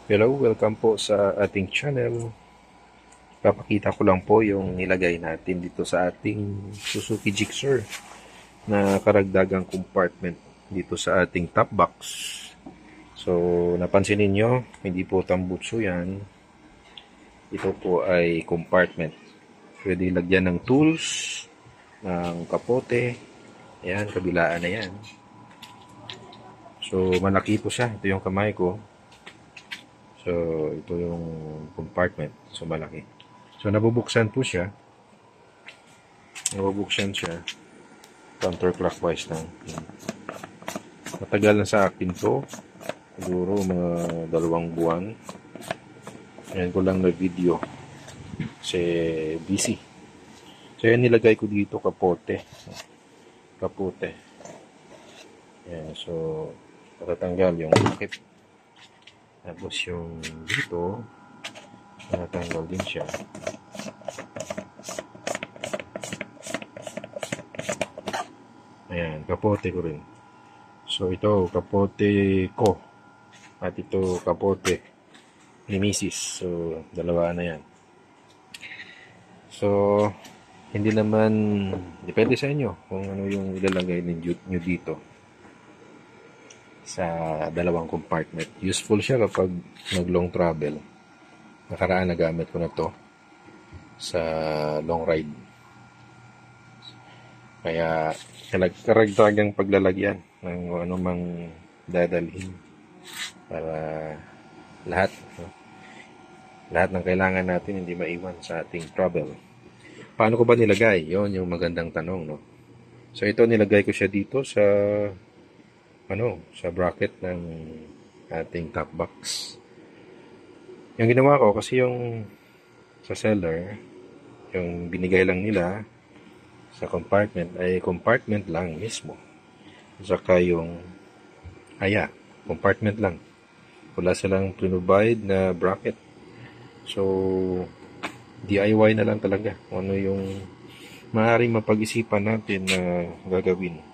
Hello, welcome po sa ating channel. Papakita ko lang po yung nilagay natin dito sa ating Suzuki Gixxer na karagdagang compartment dito sa ating top box. So, napansin ninyo, hindi po tambutso yan. Ito po ay compartment. Pwede lagyan ng tools, ng kapote. Ayan, kabilaan na yan. So, malaki po siya. Ito yung kamay ko. So, ito yung compartment. So, malaki. So, nabubuksan po siya. Nabubuksan siya. Counterclockwise lang. Matagal na sa akin to. Siguro mga 2 buwan. Ngayon ko lang na video. Kasi busy. So, yan nilagay ko dito kapote. Kapote. Yan. So, patatanggal yung takip. Tapos yung dito, natanggal din siya. Ayan, kapote ko rin. So ito, kapote ko. At ito, kapote ni Mrs. So, dalawa na yan. So, hindi naman, depende sa inyo kung ano yung ilalagay nyo dito sa dalawang compartment. Useful siya kapag nag-long travel. Nakaraan nagamit ko na to sa long ride. Kaya karagdagang paglalagyan ng anumang dadalhin para lahat ng kailangan natin hindi maiwan sa ating travel. Paano ko ba nilagay? Yon yung magandang tanong, no? So ito nilagay ko siya dito sa sa bracket ng ating top box. Yung ginawa ko kasi yung sa seller, yung binigay lang nila sa compartment ay compartment lang mismo. Saka yung compartment lang. Wala silang provide na bracket. So, DIY na lang talaga. Ano yung maaaring mapag-isipan natin na gagawin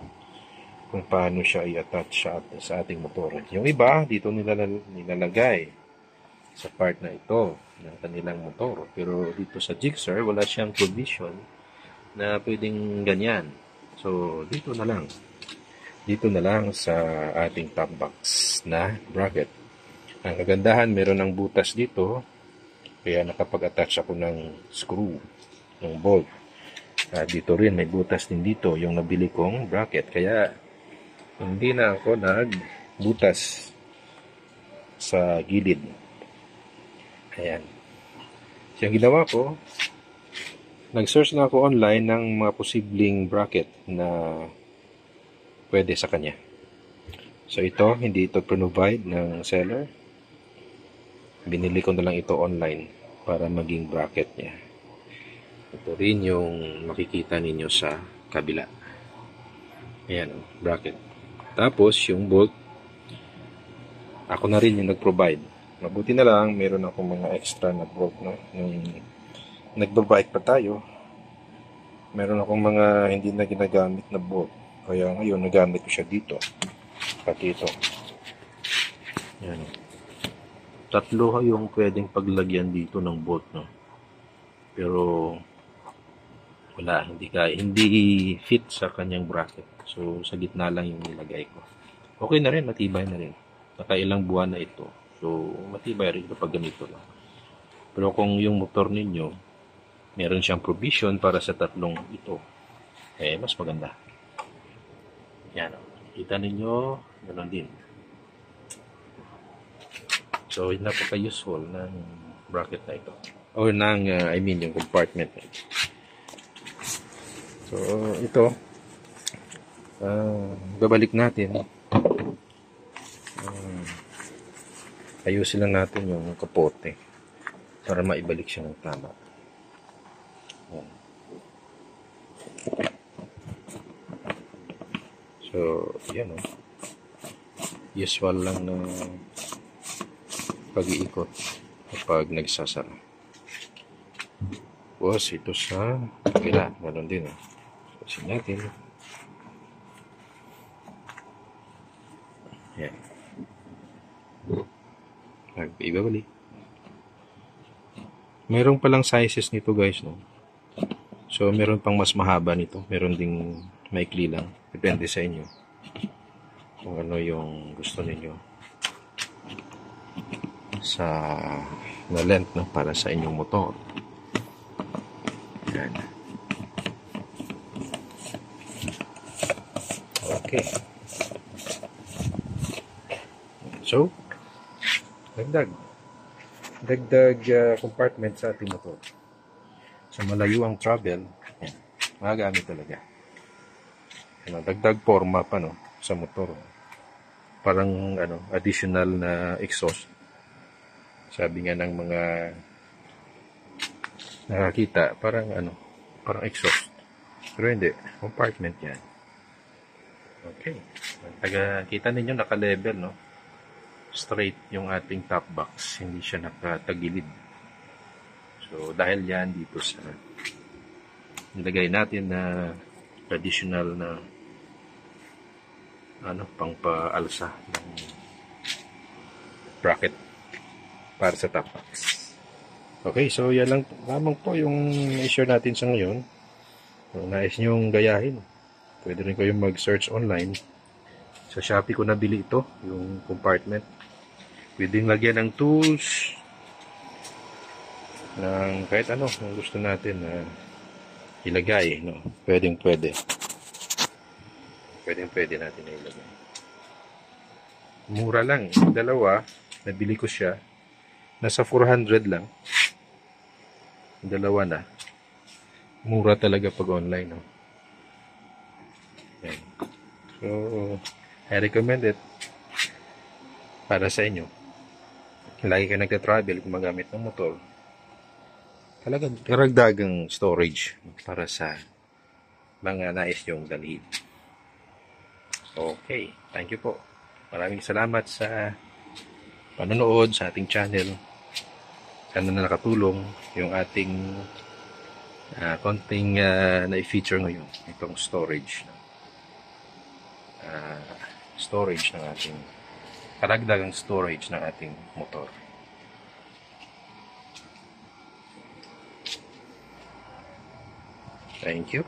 kung paano siya i-attach sa ating motor. Yung iba, dito nilalagay sa part na ito ng kanilang motor. Pero dito sa Gixxer, wala siyang provision na pwedeng ganyan. So, dito na lang. Dito na lang sa ating top box na bracket. Ang kagandahan, meron ng butas dito. Kaya nakapag-attach ako ng screw, ng bolt. Dito rin, may butas din dito, yung nabili kong bracket. Kaya, hindi na ako nagbutas sa gilid. Ayan. So, yung ginawa ko, nag-search na ako online ng mga posibleng bracket na pwede sa kanya. So, ito, hindi ito provide ng seller. Binili ko na lang ito online para maging bracket niya. Ito rin yung makikita ninyo sa kabila. Ayan, bracket. Tapos, yung bolt, ako na rin yung nag-provide. Mabuti na lang, meron akong mga extra na bolt, no? Nung nagbabike pa tayo, meron akong mga hindi na ginagamit na bolt. Kaya ngayon, nagamit ko siya dito. Pati ito. Yan. 3 yung pwedeng paglagyan dito ng bolt, no? Pero, wala, hindi fit sa kanyang bracket. So, sa gitna lang yung nilagay ko. Okay na rin, matibay na rin. Nakailang buwan na ito. So, matibay rin kapag ganito lang. Pero kung yung motor ninyo, meron siyang provision para sa 3 ito, mas maganda. Yan. Kita ninyo, ganoon din. So, napaka-useful ng bracket na ito. Or yung compartment na ito. So, ito, babalik natin. Ayusin lang natin yung kapote para maibalik siya ng tama. So, yan o. Usual lang na pag-iikot kapag nagsasara. Tapos, ito sa kabila. Meron din o. Susin natin. Yan. Ibabalik. Meron palang sizes nito guys, no? So, meron pang mas mahaba nito. Meron ding maikli lang. Depende sa inyo. Kung ano yung gusto ninyo. Na length, no? Para sa inyong motor. Yan. Okay. So, dagdag compartment sa ating motor. Sa malayo ang travel, magagamit talaga. Dagdag forma pa, no, sa motor. Parang additional na exhaust. Sabi nga ng mga nakakita, parang exhaust. Pero hindi, compartment yan. Okay. Kita ninyo naka-level, no? Straight yung ating top box, hindi siya nakatagilid. So dahil yan dito sa nilagay natin na traditional na pangpaalsa ng bracket para sa top box. Okay, so yan lang lamang po yung i-share natin sa ngayon. Kung nais nyong gayahin, pwede rin kayong mag-search online. Sa Shopee ko nabili ito, yung compartment. Pwedeng lagyan ng tools, ng kahit ano kung gusto natin na ilagay, no? Pwede natin na ilagay. Mura lang. Dalawa, nabili ko siya. Nasa 400 lang. Dalawa na. Mura talaga pag online, no? Yan. So, I recommend it para sa inyo. Lagi ka nagka-travel, gumagamit ng motor. Talagang karagdagang storage para sa mga nais yung dalhin. Okay, thank you po. Maraming salamat sa panonood sa ating channel. Sana na nakatulong yung ating konting na-feature ngayon. Itong storage. Storage ng ating karagdagang storage ng ating motor. Thank you.